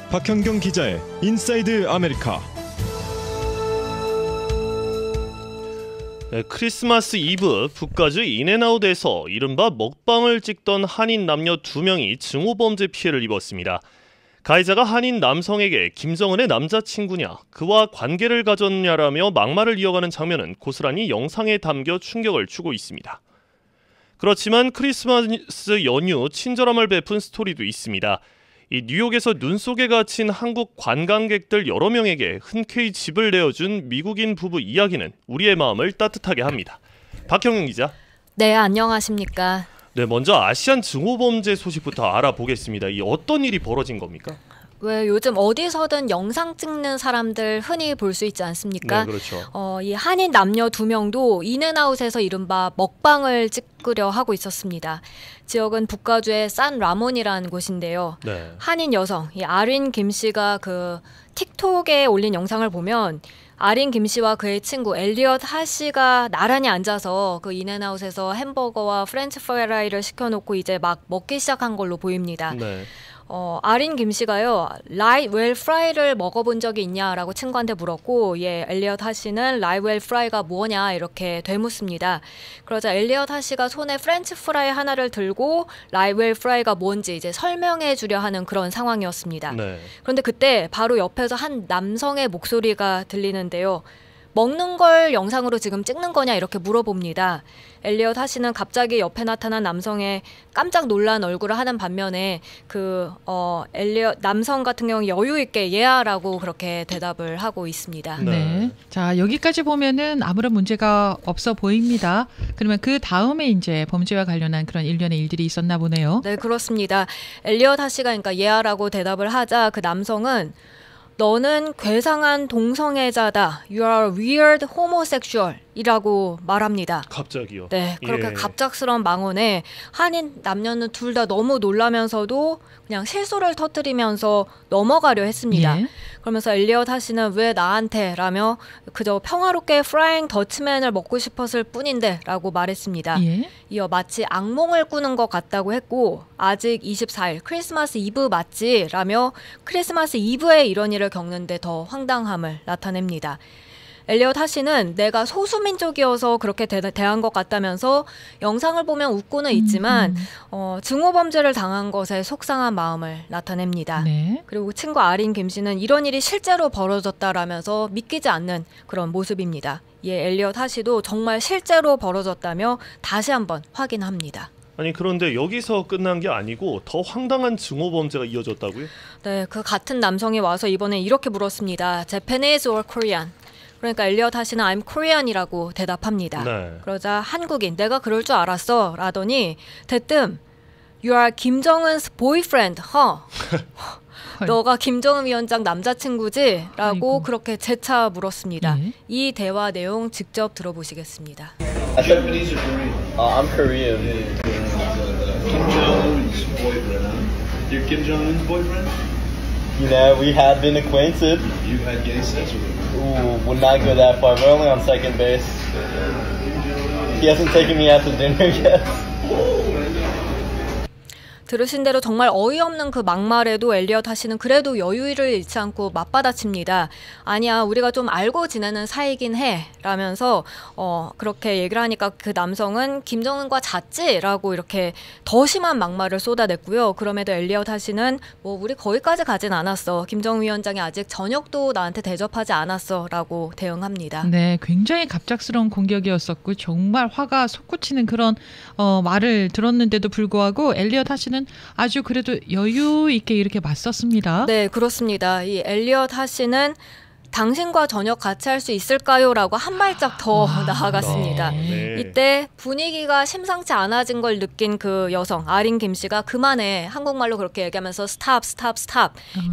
박현경 기자의 인사이드 아메리카. 네, 크리스마스 이브 북가주 인앤아웃에서 이른바 먹방을 찍던 한인 남녀 2명이 증오범죄 피해를 입었습니다. 가해자가 한인 남성에게 김정은의 남자친구냐, 그와 관계를 가졌냐라며 막말을 이어가는 장면은 고스란히 영상에 담겨 충격을 주고 있습니다. 그렇지만 크리스마스 연휴 친절함을 베푼 스토리도 있습니다. 이 뉴욕에서 눈 속에 갇힌 한국 관광객들 여러 명에게 흔쾌히 집을 내어준 미국인 부부 이야기는 우리의 마음을 따뜻하게 합니다. 박형영 기자. 네, 안녕하십니까. 네, 먼저 아시안 증오범죄 소식부터 알아보겠습니다. 이 어떤 일이 벌어진 겁니까? 왜 요즘 어디서든 영상 찍는 사람들 흔히 볼 수 있지 않습니까? 네, 그렇죠. 이 한인 남녀 2명도 인앤아웃에서 이른바 먹방을 찍으려 하고 있었습니다. 지역은 북가주의 산 라몬이라는 곳인데요. 네. 한인 여성, 이 아린 김 씨가 그 틱톡에 올린 영상을 보면 아린 김 씨와 그의 친구 엘리엇 하 씨가 나란히 앉아서 그 인앤아웃에서 햄버거와 프렌치 프라이를 시켜놓고 이제 막 먹기 시작한 걸로 보입니다. 네. 아린 김 씨가요, 라이트 웰 프라이를 먹어본 적이 있냐라고 친구한테 물었고, 엘리엇 하 씨는 라이트 웰 프라이가 뭐냐 이렇게 되묻습니다. 그러자 엘리엇 하 씨가 손에 프렌치 프라이 하나를 들고 라이트 웰 프라이가 뭔지 이제 설명해 주려 하는 그런 상황이었습니다. 네. 그런데 그때 바로 옆에서 한 남성의 목소리가 들리는데요. 먹는 걸 영상으로 지금 찍는 거냐 이렇게 물어봅니다. 엘리엇 하 씨는 갑자기 옆에 나타난 남성의 깜짝 놀란 얼굴을 하는 반면에 엘리엇 남성 같은 경우 여유 있게 예아라고 그렇게 대답을 하고 있습니다. 네. 자, 여기까지 보면은 아무런 문제가 없어 보입니다. 그러면 그 다음에 이제 범죄와 관련한 그런 일련의 일들이 있었나 보네요. 네, 그렇습니다. 엘리엇 하 씨가 그러니까 예아라고 대답을 하자 그 남성은 너는 괴상한 동성애자다. You are weird homosexual. 이라고 말합니다. 갑자기요? 네, 그렇게 예. 갑작스러운 망언에 한인 남녀는 둘 다 너무 놀라면서도 그냥 실소를 터뜨리면서 넘어가려 했습니다. 예. 그러면서 엘리엇 하 씨는 왜 나한테? 라며 그저 평화롭게 프라잉 더치맨을 먹고 싶었을 뿐인데 라고 말했습니다. 예. 이어 마치 악몽을 꾸는 것 같다고 했고 아직 24일 크리스마스 이브 맞지? 라며 크리스마스 이브에 이런 일을 겪는데 더 황당함을 나타냅니다. 엘리엇 하 씨는 내가 소수민족이어서 그렇게 대한 것 같다면서 영상을 보면 웃고는 있지만 증오범죄를 당한 것에 속상한 마음을 나타냅니다. 네. 그리고 친구 아린 김 씨는 이런 일이 실제로 벌어졌다라면서 믿기지 않는 그런 모습입니다. 엘리엇 하 씨도 정말 실제로 벌어졌다며 다시 한번 확인합니다. 아니 그런데 여기서 끝난 게 아니고 더 황당한 증오범죄가 이어졌다고요? 네, 그 같은 남성이 와서 이번에 이렇게 물었습니다. Japanese or Korean? 그러니까 엘리엇 하 씨는 I'm Korean이라고 대답합니다. 네. 그러자 한국인 내가 그럴 줄 알았어 라더니 대뜸 You are 김정은's boyfriend, huh? 너가 김정은 위원장 남자친구지? 라고 아이고. 그렇게 재차 물었습니다. 예. 이 대화 내용 직접 들어보시겠습니다. Japanese or Korean? I'm Korean. Kim Jong-un's boyfriend. You're Kim Jong-un's boyfriend? You know, we had been acquainted. You had gay sex with him. Ooh, would not go that far. We're only on second base. He hasn't taken me out to dinner yet. 들으신 대로 정말 어이없는 그 막말에도 엘리엇 하 씨는 그래도 여유를 잃지 않고 맞받아칩니다. 아니야, 우리가 좀 알고 지내는 사이긴 해 라면서 그렇게 얘기를 하니까 그 남성은 김정은과 잤지? 라고 이렇게 더 심한 막말을 쏟아냈고요. 그럼에도 엘리엇 하 씨는 우리 거기까지 가진 않았어. 김정은 위원장이 아직 저녁도 나한테 대접하지 않았어 라고 대응합니다. 네, 굉장히 갑작스러운 공격이었었고 정말 화가 솟구치는 그런 말을 들었는데도 불구하고 엘리엇 하 씨는 아주 그래도 여유 있게 이렇게 맞섰습니다. 네, 그렇습니다. 이 엘리엇 하 씨는 당신과 저녁 같이 할 수 있을까요? 라고 한 발짝 더 나아갔습니다. 네. 이때 분위기가 심상치 않아진 걸 느낀 그 여성 아린 김 씨가 그만해, 한국말로 그렇게 얘기하면서 스탑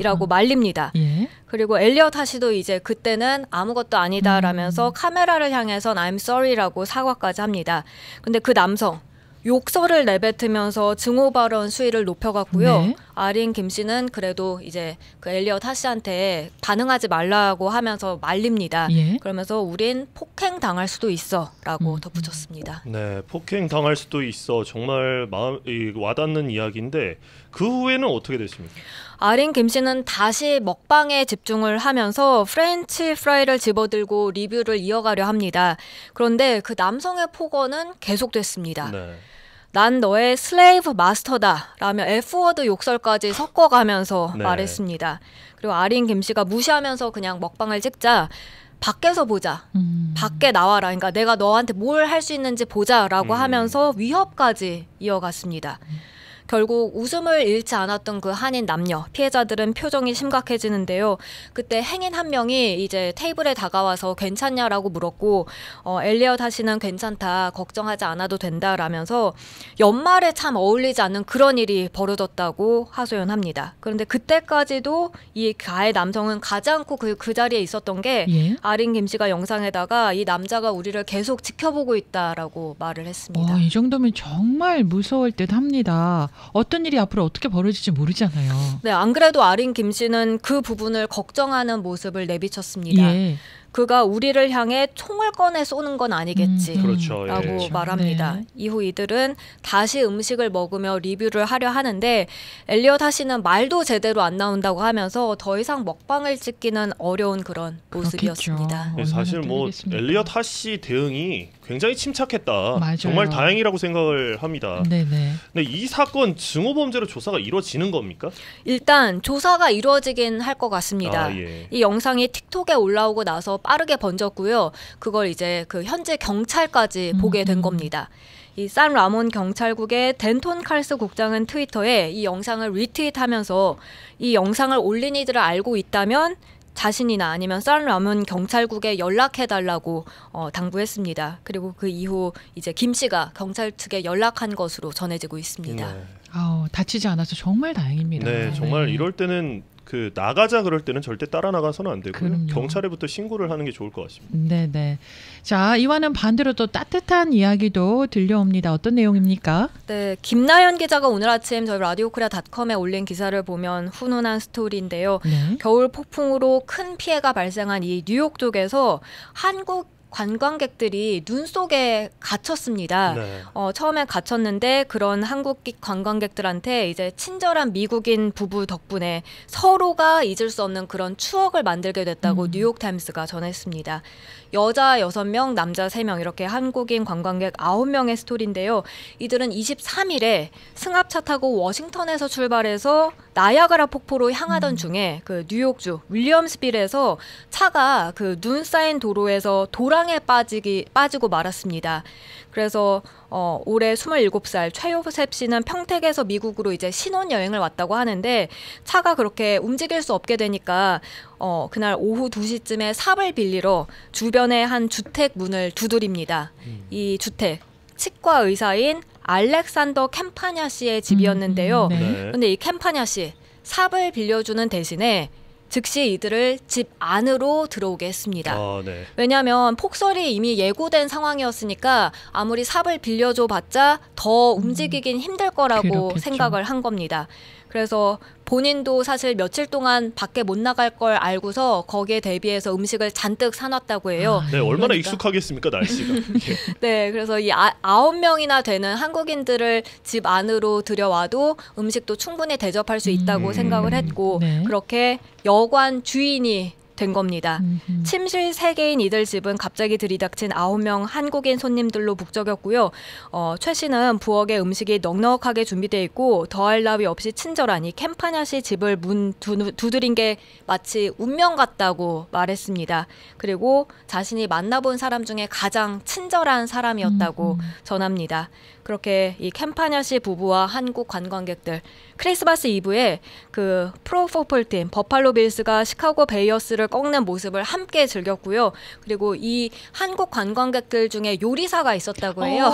이라고 말립니다. 예. 그리고 엘리엇 하 씨도 이제 그때는 아무것도 아니다라면서 카메라를 향해선 I'm sorry라고 사과까지 합니다. 근데 그 남성 욕설을 내뱉으면서 증오 발언 수위를 높여갔고요. 네. 아린 김 씨는 그래도 이제 그 엘리엇 하씨한테 반응하지 말라고 하면서 말립니다. 예. 그러면서 우린 폭행 당할 수도 있어라고 덧붙였습니다. 네, 폭행 당할 수도 있어. 정말 와닿는 이야기인데 그 후에는 어떻게 됐습니까? 아린 김 씨는 다시 먹방에 집중을 하면서 프렌치 프라이를 집어들고 리뷰를 이어가려 합니다. 그런데 그 남성의 폭언은 계속됐습니다. 네. 난 너의 슬레이브 마스터다 라며 F워드 욕설까지 섞어가면서 네. 말했습니다. 그리고 아린 김 씨가 무시하면서 그냥 먹방을 찍자 밖에서 보자. 밖에 나와라. 그러니까 내가 너한테 뭘 할 수 있는지 보자라고 하면서 위협까지 이어갔습니다. 결국 웃음을 잃지 않았던 그 한인 남녀 피해자들은 표정이 심각해지는데요. 그때 행인 한 명이 이제 테이블에 다가와서 괜찮냐라고 물었고 엘리엇 하씨는 괜찮다 걱정하지 않아도 된다라면서 연말에 참 어울리지 않는 그런 일이 벌어졌다고 하소연합니다. 그런데 그때까지도 이 가해 남성은 가지 않고 그 자리에 있었던 게 예. 아린 김 씨가 영상에다가 이 남자가 우리를 계속 지켜보고 있다라고 말을 했습니다. 이 정도면 정말 무서울 듯 합니다. 어떤 일이 앞으로 어떻게 벌어질지 모르잖아요. 네, 안 그래도 아린 김 씨는 그 부분을 걱정하는 모습을 내비쳤습니다. 예. 그가 우리를 향해 총을 꺼내 쏘는 건 아니겠지. 그렇죠. 라고 예. 말합니다. 네. 이후 이들은 다시 음식을 먹으며 리뷰를 하려 하는데 엘리엇 하씨는 말도 제대로 안 나온다고 하면서 더 이상 먹방을 찍기는 어려운 그런 모습이었습니다. 그렇겠죠. 사실 뭐 떨리겠습니까? 엘리엇 하씨 대응이 굉장히 침착했다. 맞아요. 정말 다행이라고 생각을 합니다. 네네. 근데 이 사건 증오 범죄로 조사가 이루어지는 겁니까? 일단 조사가 이루어지긴 할 것 같습니다. 아, 예. 이 영상이 틱톡에 올라오고 나서 빠르게 번졌고요. 그걸 이제 그 현재 경찰까지 보게 된 겁니다. 이 산 라몬 경찰국의 덴톤 칼스 국장은 트위터에 이 영상을 리트윗하면서 이 영상을 올린 이들을 알고 있다면 자신이나 아니면 산 라몬 경찰국에 연락해달라고 당부했습니다. 그리고 그 이후 이제 김 씨가 경찰 측에 연락한 것으로 전해지고 있습니다. 네. 다치지 않아서 정말 다행입니다. 네, 정말 네. 이럴 때는 그 나가자 그럴 때는 절대 따라 나가서는 안 되고요. 그럼요. 경찰에부터 신고를 하는 게 좋을 것 같습니다. 네네. 자, 이와는 반대로 또 따뜻한 이야기도 들려옵니다. 어떤 내용입니까? 네, 김나연 기자가 오늘 아침 저희 라디오코리아닷컴에 올린 기사를 보면 훈훈한 스토리인데요. 네. 겨울 폭풍으로 큰 피해가 발생한 이 뉴욕 쪽에서 한국 관광객들이 눈 속에 갇혔습니다. 네. 처음에 갇혔는데 그런 한국 관광객들한테 이제 친절한 미국인 부부 덕분에 서로가 잊을 수 없는 그런 추억을 만들게 됐다고 뉴욕타임스가 전했습니다. 여자 6명, 남자 3명 이렇게 한국인 관광객 9명의 스토리인데요. 이들은 23일에 승합차 타고 워싱턴에서 출발해서 나야가라 폭포로 향하던 중에 그 뉴욕주 윌리엄스빌에서 차가 그 눈 쌓인 도로에서 도랑에 빠지고 말았습니다. 그래서 올해 27살 최요셉 씨는 평택에서 미국으로 이제 신혼여행을 왔다고 하는데 차가 그렇게 움직일 수 없게 되니까 그날 오후 2시쯤에 삽을 빌리러 주변의 한 주택 문을 두드립니다. 이 주택 치과 의사인 알렉산더 캠파냐 씨의 집이었는데요. 네. 네. 근데 이 캠파냐 씨 삽을 빌려주는 대신에 즉시 이들을 집 안으로 들어오게 했습니다. 아, 네. 왜냐하면 폭설이 이미 예고된 상황이었으니까 아무리 삽을 빌려줘 봤자 더 움직이긴 힘들 거라고 그렇겠죠. 생각을 한 겁니다. 그래서 본인도 사실 며칠 동안 밖에 못 나갈 걸 알고서 거기에 대비해서 음식을 잔뜩 사놨다고 해요. 네, 얼마나 그러니까. 익숙하겠습니까 날씨가. 예. 네, 그래서 이 9명이나 되는 한국인들을 집 안으로 들여와도 음식도 충분히 대접할 수 있다고 생각을 했고 네. 그렇게 여관 주인이 된 겁니다. 침실 3개인 이들 집은 갑자기 들이닥친 9명 한국인 손님들로 북적였고요. 최 씨는 부엌에 음식이 넉넉하게 준비되어 있고 더할 나위 없이 친절한 이 캠파냐 씨 집을 문 두드린 게 마치 운명 같다고 말했습니다. 그리고 자신이 만나본 사람 중에 가장 친절한 사람이었다고 전합니다. 그렇게 이 캠파냐 씨 부부와 한국 관광객들 크리스마스 이브에 그 프로 포폴 팀 버팔로 빌스가 시카고 베이어스를 고기를 꺾는 모습을 함께 즐겼고요. 그리고 이 한국 관광객들 중에 요리사가 있었다고 해요.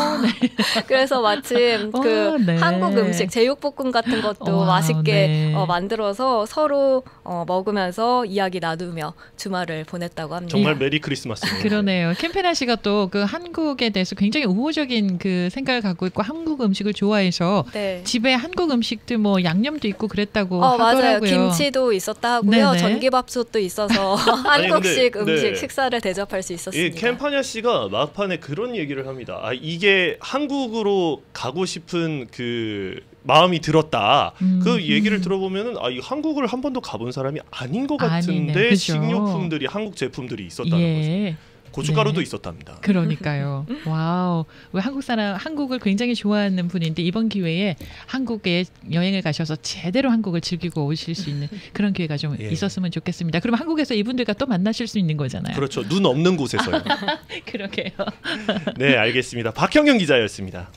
그래서 마침 그 네. 한국 음식 제육볶음 같은 것도 맛있게 만들어서 서로 먹으면서 이야기 나누며 주말을 보냈다고 합니다. 정말 메리 크리스마스네요. 그러네요. 캠페나 씨가 또 그 한국에 대해서 굉장히 우호적인 그 생각을 갖고 있고 한국 음식을 좋아해서 네. 집에 한국 음식도 뭐 양념도 있고 그랬다고 맞아요. 하더라고요. 김치도 있었다 하고요. 네네. 전기밥솥도 있어서 한국식 근데, 음식 네. 식사를 대접할 수 이 있었습니다. 캠파냐 씨가 막판에 그런 얘기를 합니다. 이게 한국으로 가고 싶은 그 마음이 들었다. 그 얘기를 들어보면은 이 한국을 한 번도 가본 사람이 아닌 것 같은데 그죠. 식료품들이 한국 제품들이 있었다는 거죠. 고춧가루도 네. 있었답니다. 그러니까요. 와우. 왜 한국을 굉장히 좋아하는 분인데 이번 기회에 한국에 여행을 가셔서 제대로 한국을 즐기고 오실 수 있는 그런 기회가 좀 있었으면 좋겠습니다. 그럼 한국에서 이분들과 또 만나실 수 있는 거잖아요. 그렇죠. 눈 없는 곳에서요. 그러게요. 네, 알겠습니다. 박형경 기자였습니다.